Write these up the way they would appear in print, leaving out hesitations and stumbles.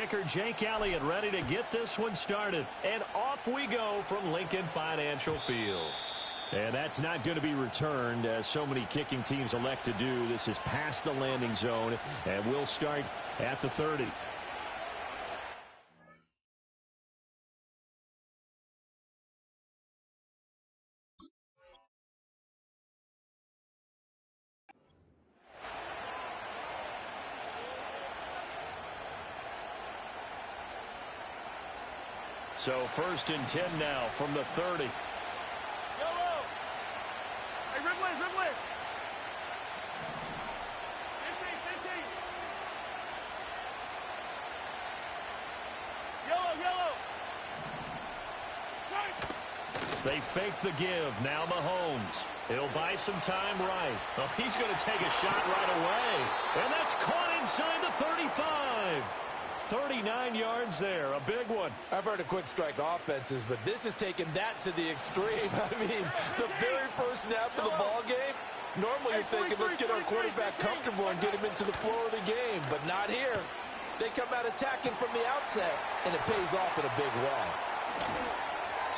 kicker Jake Elliott ready to get this one started. And off we go from Lincoln Financial Field. And that's not going to be returned, as so many kicking teams elect to do. This is past the landing zone, and we'll start at the 30. So 1st and 10 now from the 30. Hey, Ridley. 15. Yellow. They fake the give. Now Mahomes. He'll buy some time right. Oh, he's going to take a shot right away. And that's caught inside the 35. 39 yards there, a big one. I've heard of quick strike offenses, but this has taken that to the extreme. I mean, the very first snap of the ball game, normally you're thinking, let's get our quarterback comfortable and get him into the flow of the game, but not here. They come out attacking from the outset, and it pays off in a big way.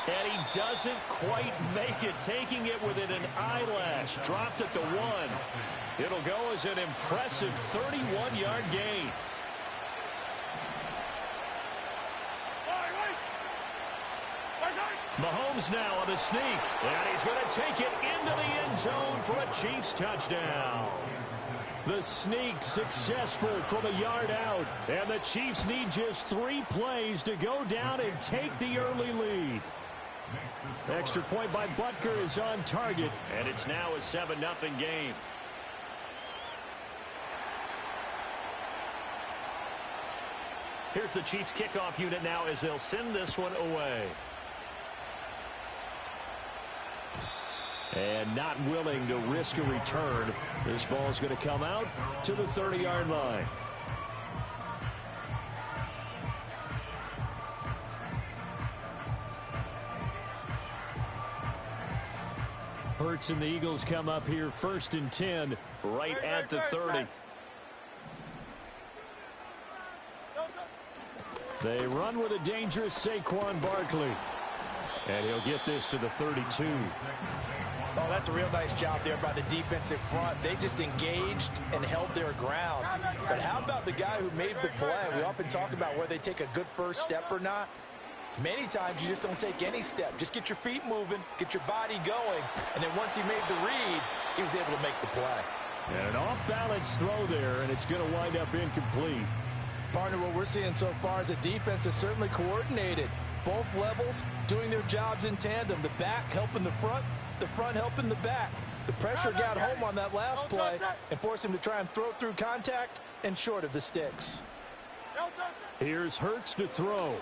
And he doesn't quite make it, taking it within an eyelash. Dropped at the 1. It'll go as an impressive 31-yard gain. Mahomes now on the sneak, and he's going to take it into the end zone for a Chiefs touchdown. The sneak successful from a yard out, and the Chiefs need just 3 plays to go down and take the early lead. Extra point by Butker is on target, and it's now a 7-0 game. Here's the Chiefs kickoff unit now as they'll send this one away. And not willing to risk a return. This ball's going to come out to the 30-yard line. Hurts and the Eagles come up here 1st and 10 right at the 30. They run with a dangerous Saquon Barkley. And he'll get this to the 32. Oh, that's a real nice job there by the defensive front. They just engaged and held their ground. But how about the guy who made the play? We often talk about whether they take a good first step or not. Many times you just don't take any step. Just get your feet moving, get your body going, and then once he made the read, he was able to make the play. And an off-balance throw there, and it's going to wind up incomplete. Partner, what we're seeing so far is a defense is certainly coordinated. Both levels doing their jobs in tandem. The back helping the front helping the back. The pressure got home on that last play and forced him to try and throw through contact and short of the sticks. Here's Hurts to throw.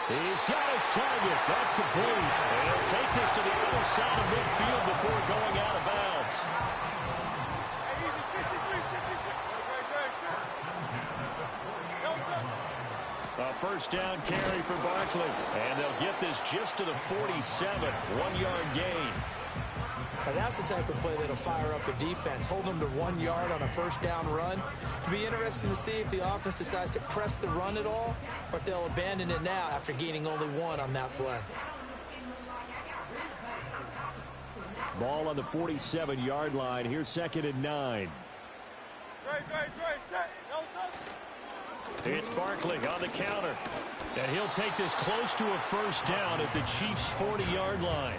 He's got his target. That's complete. And he'll take this to the other side of midfield before going out of bounds. A first down carry for Barkley. And they'll get this just to the 47. 1-yard gain. And that's the type of play that'll fire up the defense. Hold them to 1 yard on a first down run. It'll be interesting to see if the offense decides to press the run at all, or if they'll abandon it now after gaining only 1 on that play. Ball on the 47-yard line. Here's 2nd and 9. It's Barkley on the counter. And he'll take this close to a first down at the Chiefs' 40-yard line.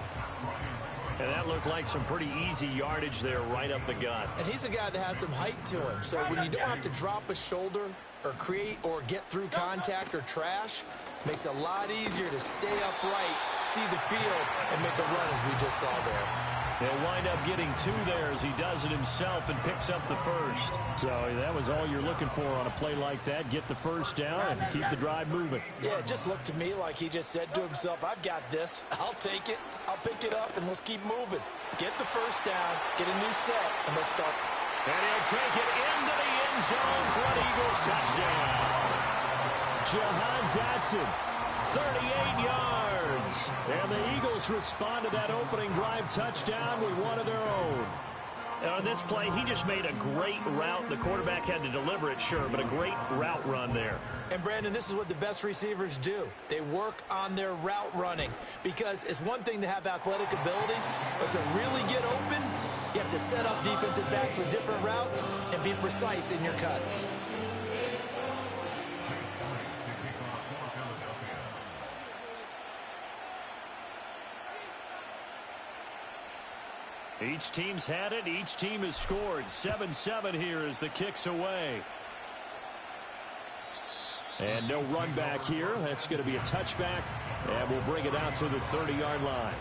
And that looked like some pretty easy yardage there right up the gut. And he's a guy that has some height to him. So when you don't have to drop a shoulder or create or get through contact or trash, makes it a lot easier to stay upright, see the field, and make a run as we just saw there. He'll wind up getting 2 there as he does it himself and picks up the first. So that was all you're looking for on a play like that. Get the first down and keep the drive moving. Yeah, it just looked to me like he just said to himself, I've got this. I'll take it. I'll pick it up, and let's keep moving. Get the first down, get a new set, and let's start. And he'll take it into the end zone for an Eagles touchdown. Jahan Dotson, 38 yards. And the Eagles respond to that opening drive touchdown with one of their own. On this play, he just made a great route. The quarterback had to deliver it, sure, but a great route run there. And, Brandon, this is what the best receivers do. They work on their route running because it's one thing to have athletic ability, but to really get open, you have to set up defensive backs with different routes and be precise in your cuts. Each team's had it. Each team has scored. 7-7 here as the kick's away. And no run back here. That's going to be a touchback. And we'll bring it out to the 30-yard line.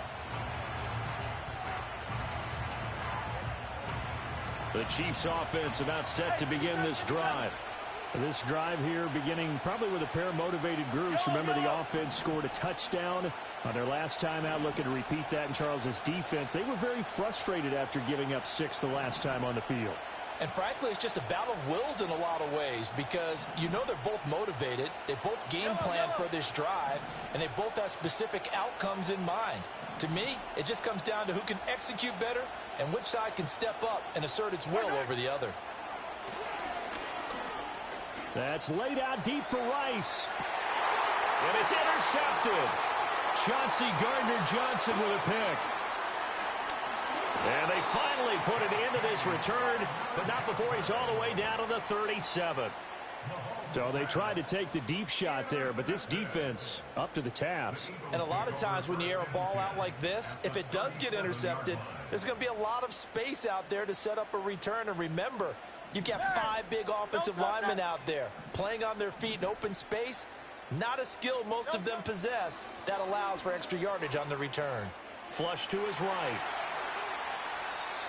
The Chiefs offense about set to begin this drive. This drive here beginning probably with a pair of motivated groups. Remember, the offense scored a touchdown on their last time out, looking to repeat that in Charles's defense. They were very frustrated after giving up 6 the last time on the field. And frankly, it's just a battle of wills in a lot of ways because you know they're both motivated. They both game plan for this drive, and they both have specific outcomes in mind. To me, it just comes down to who can execute better and which side can step up and assert its will over the other. That's laid out deep for Rice. And it's intercepted. Chauncey Gardner-Johnson with a pick. And they finally put it into this return, but not before he's all the way down to the 37. So they tried to take the deep shot there, but this defense up to the task. And a lot of times when you air a ball out like this, if it does get intercepted, there's going to be a lot of space out there to set up a return. And remember, you've got 5 big offensive linemen out there playing on their feet in open space. Not a skill most of them possess that allows for extra yardage on the return. Flush to his right.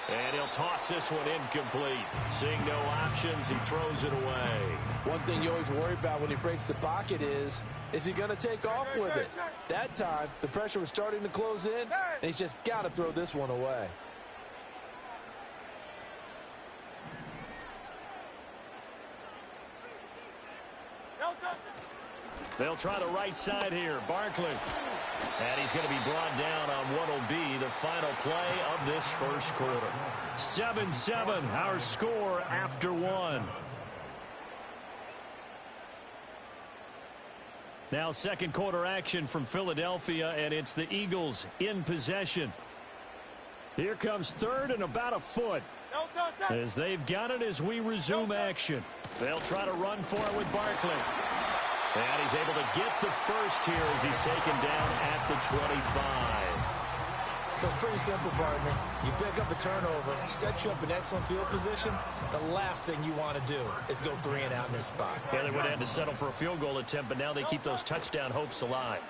And he'll toss this one incomplete. Seeing no options, he throws it away. One thing you always worry about when he breaks the pocket is he going to take off with it? That time, the pressure was starting to close in, and he's just got to throw this one away. They'll try the right side here. Barkley. And he's going to be brought down on what will be the final play of this first quarter. 7-7, our score after 1. Now second quarter action from Philadelphia, and it's the Eagles in possession. Here comes third and about a foot. As they've got it as we resume action. They'll try to run for it with Barkley. And he's able to get the first here as he's taken down at the 25. So it's pretty simple, partner. You pick up a turnover, set you up in excellent field position. The last thing you want to do is go 3 and out in this spot. Yeah, they would have had to settle for a field goal attempt, but now they keep those touchdown hopes alive.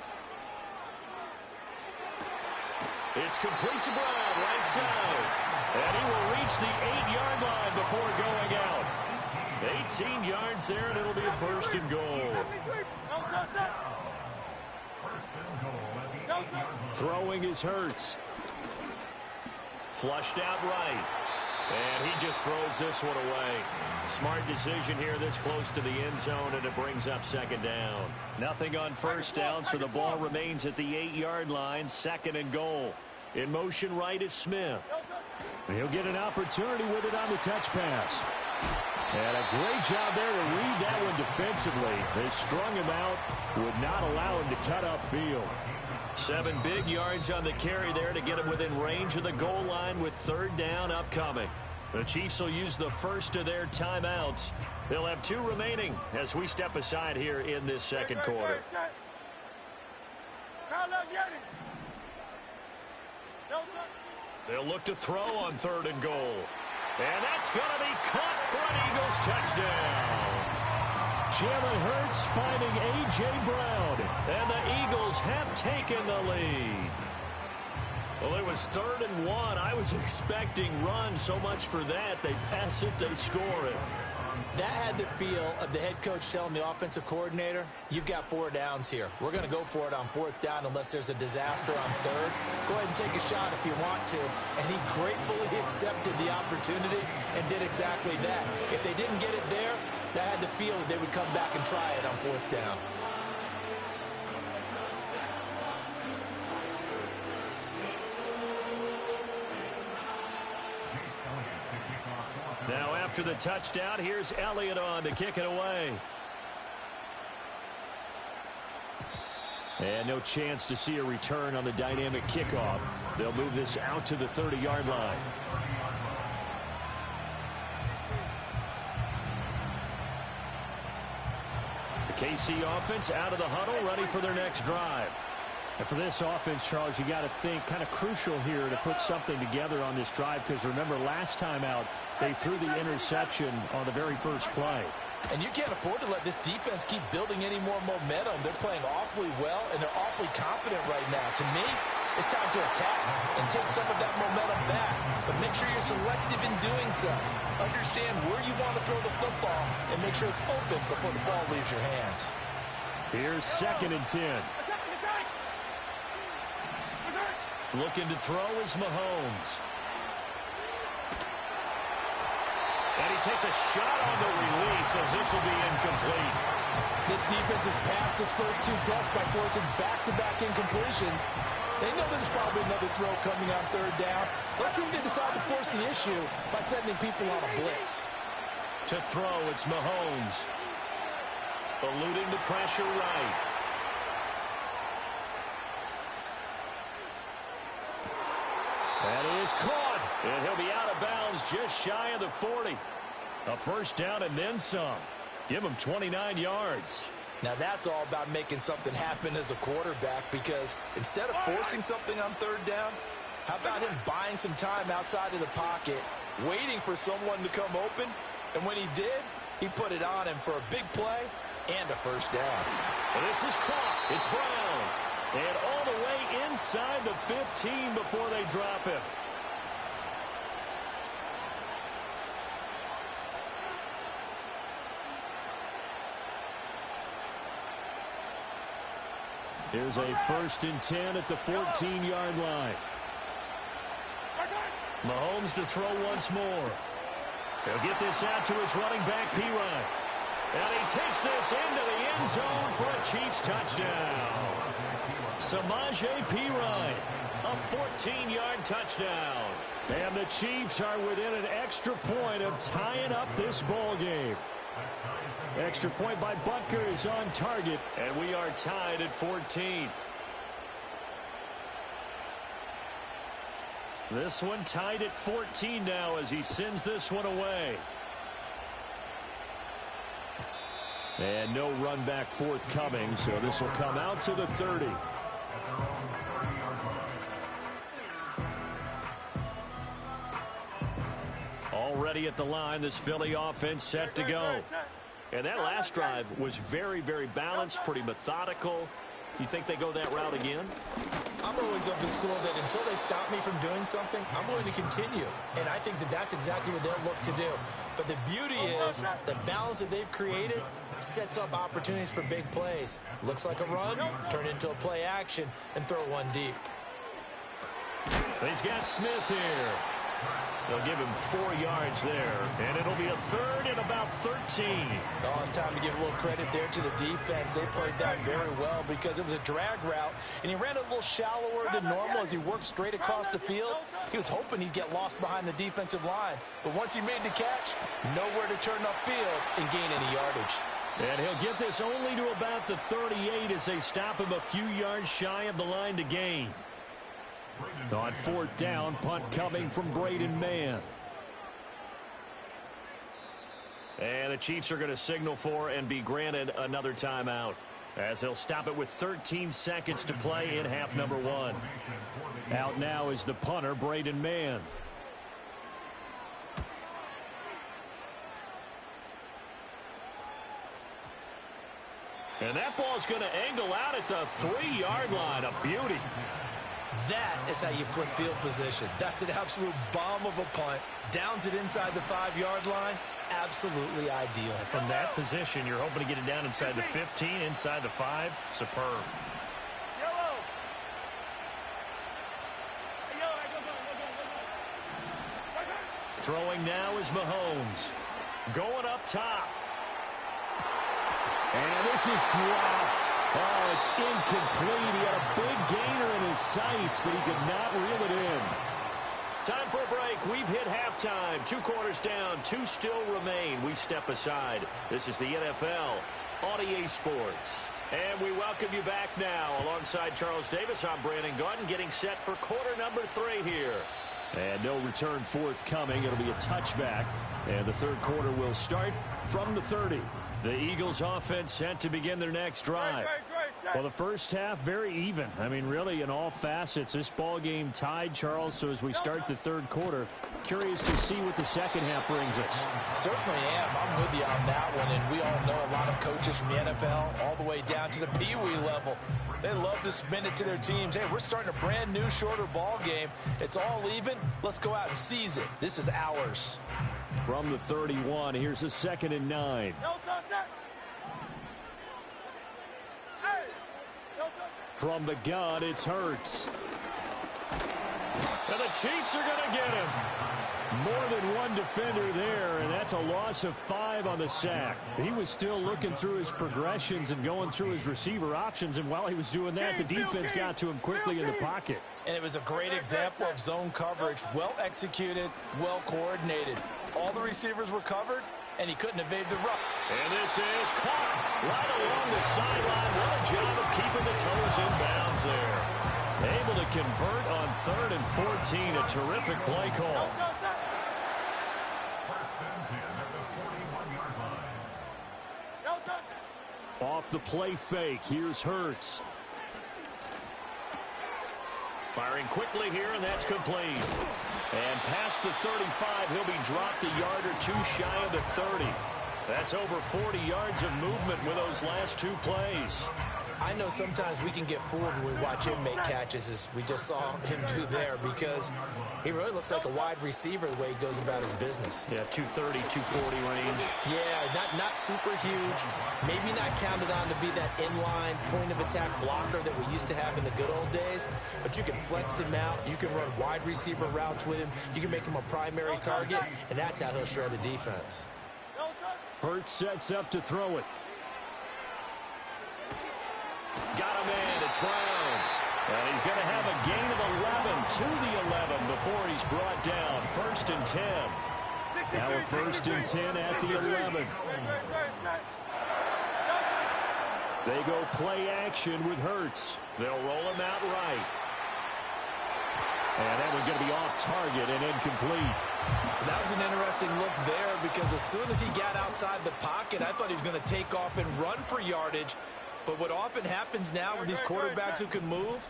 It's complete to Brown, right side. And he will reach the 8-yard line before going out. 18 yards there, and it'll be a first and goal. Throwing is Hurts. Flushed out right. And he just throws this one away. Smart decision here this close to the end zone, and it brings up second down. Nothing on first down, so the ball remains at the 8-yard line, second and goal. In motion right is Smith. He'll get an opportunity with it on the touch pass. And a great job there to read that one defensively. They strung him out, would not allow him to cut upfield. 7 big yards on the carry there to get him within range of the goal line with third down upcoming. The Chiefs will use the first of their timeouts. They'll have 2 remaining as we step aside here in this second quarter. They'll look to throw on third and goal. And that's going to be caught for an Eagles touchdown. Jalen Hurts finding A.J. Brown. And the Eagles have taken the lead. Well, it was 3rd and 1. I was expecting run, so much for that. They pass it, they score it. That had the feel of the head coach telling the offensive coordinator, you've got 4 downs here. We're going to go for it on 4th down unless there's a disaster on 3rd. Go ahead and take a shot if you want to. And he gratefully accepted the opportunity and did exactly that. If they didn't get it there, that had the feel that they would come back and try it on 4th down. Now after the touchdown, here's Elliott on to kick it away. And no chance to see a return on the dynamic kickoff. They'll move this out to the 30-yard line. The KC offense out of the huddle, ready for their next drive. And for this offense, Charles, you got to think kind of crucial here to put something together on this drive, because remember last time out they threw the interception on the very first play. And you can't afford to let this defense keep building any more momentum. They're playing awfully well, and they're awfully confident right now. To me, it's time to attack and take some of that momentum back. But make sure you're selective in doing so. Understand where you want to throw the football and make sure it's open before the ball leaves your hands. Here's 2nd and 10. Looking to throw is Mahomes. And he takes a shot on the release as this will be incomplete. This defense has passed its first 2 tests by forcing back-to-back incompletions. They know there's probably another throw coming on 3rd down. Let's see if they decide to force the issue by sending people on a blitz. To throw, it's Mahomes. Eluding the pressure right. That is caught. And he'll be out of bounds just shy of the 40. A 1st down and then some. Give him 29 yards. Now that's all about making something happen as a quarterback, because instead of forcing something on 3rd down, how about him buying some time outside of the pocket, waiting for someone to come open, and when he did, he put it on him for a big play and a 1st down. And this is caught. It's Brown. And all the way inside the 15 before they drop him. Here's a 1st and 10 at the 14-yard line. Mahomes to throw once more. He'll get this out to his running back, Pirine. And he takes this into the end zone for a Chiefs touchdown. Samaje Pirine, a 14-yard touchdown. And the Chiefs are within an extra point of tying up this ball game. Extra point by Butker is on target, and we are tied at 14. This one tied at 14 now as he sends this one away. And no run back forthcoming, so this will come out to the 30. Already at the line, this Philly offense set to go. And that last drive was very, very balanced, pretty methodical. You think they go that route again? I'm always of the school that until they stop me from doing something, I'm going to continue. And I think that that's exactly what they'll look to do. But the beauty is the balance that they've created sets up opportunities for big plays. Looks like a run, turn into a play action, and throw one deep. He's got Smith here. They'll give him 4 yards there, and it'll be a 3rd and about 13. Oh, it's time to give a little credit there to the defense. They played that very well because it was a drag route, and he ran a little shallower than normal as he worked straight across the field. He was hoping he'd get lost behind the defensive line, but once he made the catch, nowhere to turn upfield and gain any yardage. And he'll get this only to about the 38 as they stop him a few yards shy of the line to gain. On 4th down, punt coming from Braden Mann. And the Chiefs are going to signal for and be granted another timeout, as they'll stop it with 13 seconds to play in half number 1. Out now is the punter, Braden Mann. And that ball's going to angle out at the 3-yard line. A beauty. That is how you flip field position. That's an absolute bomb of a punt. Downs it inside the 5-yard line. Absolutely ideal. From that position, you're hoping to get it down inside the 15, inside the 5. Superb. Throwing now is Mahomes. Going up top. And this is dropped. Oh, it's incomplete. He had a big gainer in his sights, but he could not reel it in. Time for a break. We've hit halftime. 2 quarters down. 2 still remain. We step aside. This is the NFL on EA Sports. And we welcome you back now. Alongside Charles Davis, I'm Brandon Gaudin, getting set for quarter number 3 here. And no return forthcoming. It'll be a touchback. And the third quarter will start from the 30. The Eagles offense set to begin their next drive. Well, the first half, very even. I mean, really, in all facets, this ball game tied, Charles. So as we start the third quarter, curious to see what the second half brings us. Certainly am. I'm with you on that one. And we all know a lot of coaches from the NFL all the way down to the Pee-wee level. They love to spin it to their teams. Hey, we're starting a brand new, shorter ball game. It's all even. Let's go out and seize it. This is ours. From the 31, here's a 2nd and 9. From the gun, it's Hurts. And the Chiefs are going to get him. More than one defender there, and that's a loss of 5 on the sack. He was still looking through his progressions and going through his receiver options, and while he was doing that, the defense got to him quickly in the pocket. And it was a great example of zone coverage. Well executed, well coordinated. All the receivers were covered, and he couldn't evade the run. And this is caught right along the sideline. What a job of keeping the toes in bounds there. Able to convert on 3rd and 14. A terrific play call. Off the play fake, here's Hurts. Firing quickly here, and that's complete. And past the 35, he'll be dropped a yard or 2 shy of the 30. That's over 40 yards of movement with those last 2 plays. I know sometimes we can get fooled when we watch him make catches, as we just saw him do there, because he really looks like a wide receiver the way he goes about his business. Yeah, 230, 240 range. Yeah, not super huge. Maybe not counted on to be that inline point-of-attack blocker that we used to have in the good old days, but you can flex him out. You can run wide receiver routes with him. You can make him a primary target, and that's how he'll shred a defense. Hurts sets up to throw it. Got a man. It's Brown. And he's going to have a gain of 11 to the 11 before he's brought down. 1st and 10. Now a 1st and 10 at the 11. They go play action with Hurts. They'll roll him out right. And that one's going to be off target and incomplete. That was an interesting look there, because as soon as he got outside the pocket, I thought he was going to take off and run for yardage. But what often happens now with these quarterbacks who can move,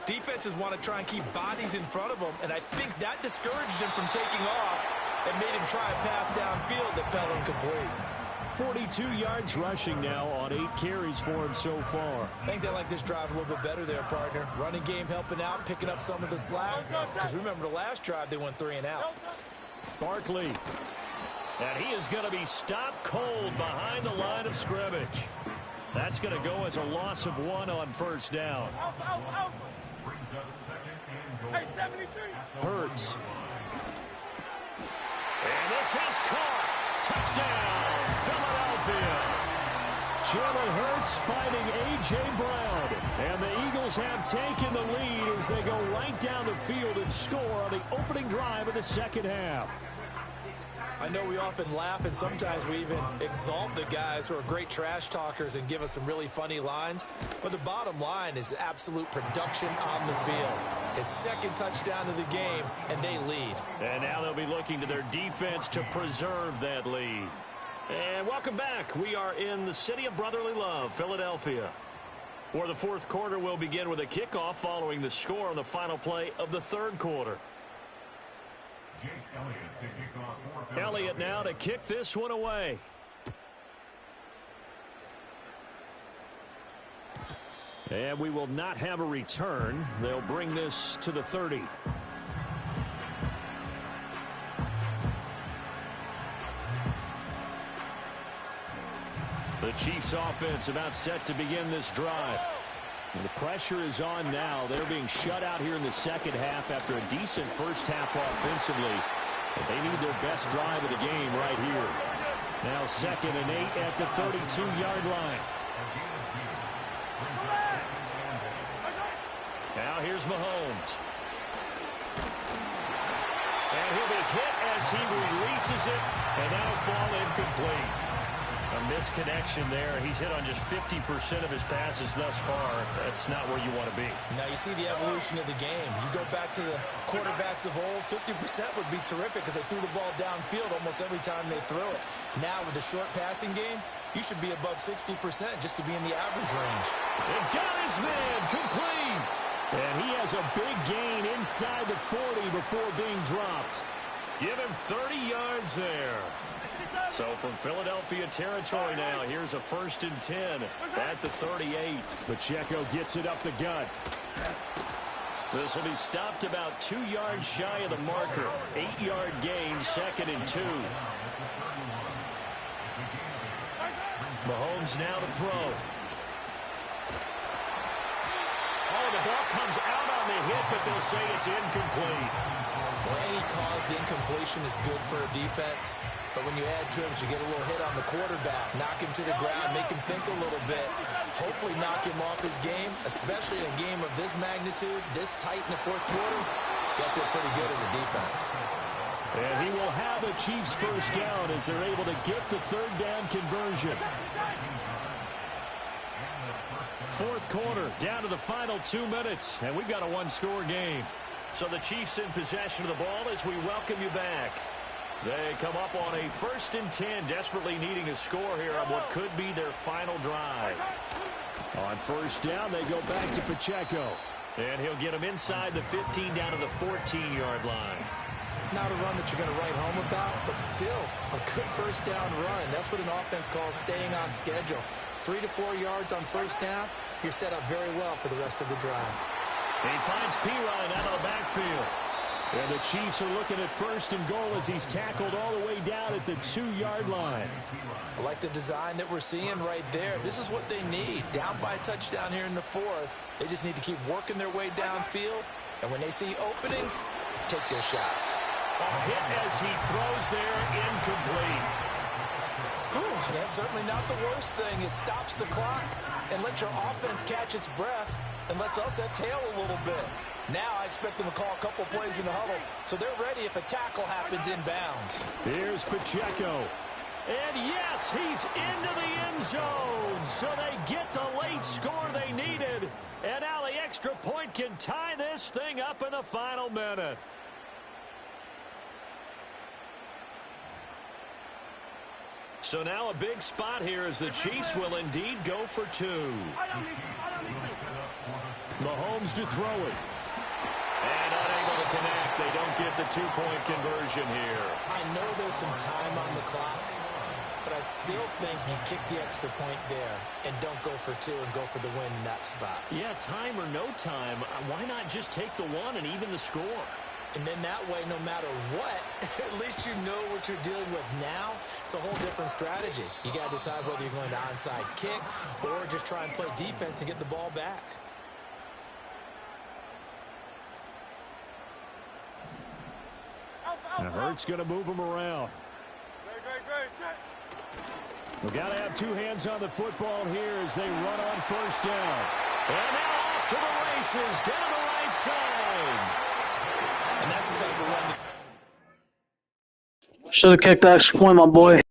defenses want to try and keep bodies in front of them, and I think that discouraged him from taking off and made him try a pass downfield that fell incomplete. 42 yards rushing now on 8 carries for him so far. I think they like this drive a little bit better there, partner. Running game helping out, picking up some of the slack. Because remember the last drive, they went 3 and out. Barkley. And he is going to be stopped cold behind the line of scrimmage. That's going to go as a loss of 1 on 1st down. Hurts. And this is caught. Touchdown, Philadelphia. Jalen Hurts fighting A.J. Brown. And the Eagles have taken the lead as they go right down the field and score on the opening drive of the second half. I know we often laugh, and sometimes we even exalt the guys who are great trash talkers and give us some really funny lines. But the bottom line is absolute production on the field. His 2nd touchdown of the game, and they lead. And now they'll be looking to their defense to preserve that lead. And welcome back. We are in the city of brotherly love, Philadelphia, where the 4th quarter will begin with a kickoff following the score on the final play of the 3rd quarter. Elliott now to kick this one away. And we will not have a return. They'll bring this to the 30. The Chiefs offense about set to begin this drive. And the pressure is on now. They're being shut out here in the second half after a decent first half offensively. But they need their best drive of the game right here. Now 2nd and 8 at the 32-yard line. Now here's Mahomes. And he'll be hit as he releases it, and that'll fall incomplete. A misconnection there. He's hit on just 50% of his passes thus far. That's not where you want to be. Now you see the evolution of the game. You go back to the quarterbacks of old, 50% would be terrific because they threw the ball downfield almost every time they threw it. Now with the short passing game, you should be above 60% just to be in the average range. And got his man complete. And he has a big gain inside the 40 before being dropped. Give him 30 yards there. So from Philadelphia territory now, here's a 1st and 10 at the 38. Pacheco gets it up the gut. This will be stopped about 2 yards shy of the marker. 8-yard gain, 2nd and 2. Mahomes now to throw. Oh, the ball comes out on the hit, but they'll say it's incomplete. Well, any caused incompletion is good for a defense. But when you add to it, you get a little hit on the quarterback, knock him to the ground, make him think a little bit, hopefully knock him off his game, especially in a game of this magnitude, this tight in the 4th quarter. Got to feel pretty good as a defense. And he will have a Chiefs 1st down as they're able to get the 3rd down conversion. 4th quarter, down to the final 2 minutes, and we've got a 1-score game. So the Chiefs in possession of the ball as we welcome you back. They come up on a 1st and 10, desperately needing a score here on what could be their final drive. On 1st down, they go back to Pacheco. And he'll get him inside the 15 down to the 14-yard line. Not a run that you're going to write home about, but still a good 1st down run. That's what an offense calls staying on schedule. 3 to 4 yards on 1st down, you're set up very well for the rest of the drive. He finds Pirine out of the backfield. And the Chiefs are looking at 1st and goal as he's tackled all the way down at the 2-yard line. I like the design that we're seeing right there. This is what they need. Down by a touchdown here in the 4th. They just need to keep working their way downfield. And when they see openings, take their shots. A hit as he throws there, incomplete. Ooh, that's certainly not the worst thing. It stops the clock and lets your offense catch its breath and lets us exhale a little bit. Now I expect them to call a couple plays in the huddle, so they're ready if a tackle happens inbounds. Here's Pacheco. And yes, he's into the end zone. So they get the late score they needed. And now the extra point can tie this thing up in the final minute. So now a big spot here as the Chiefs will indeed go for 2. Mahomes to throw it. And unable to connect. They don't get the 2-point conversion here. I know there's some time on the clock, but I still think you kick the extra point there and don't go for 2 and go for the win in that spot. Yeah, time or no time, why not just take the 1 and even the score? And then that way, no matter what, at least you know what you're dealing with now. It's a whole different strategy. You got to decide whether you're going to onside kick or just try and play defense and get the ball back. Now Hurts going to move him around. We've got to have 2 hands on the football here as they run on 1st down. And now off to the races down the right side. And that's the type of run. Should have kicked the extra point, my boy.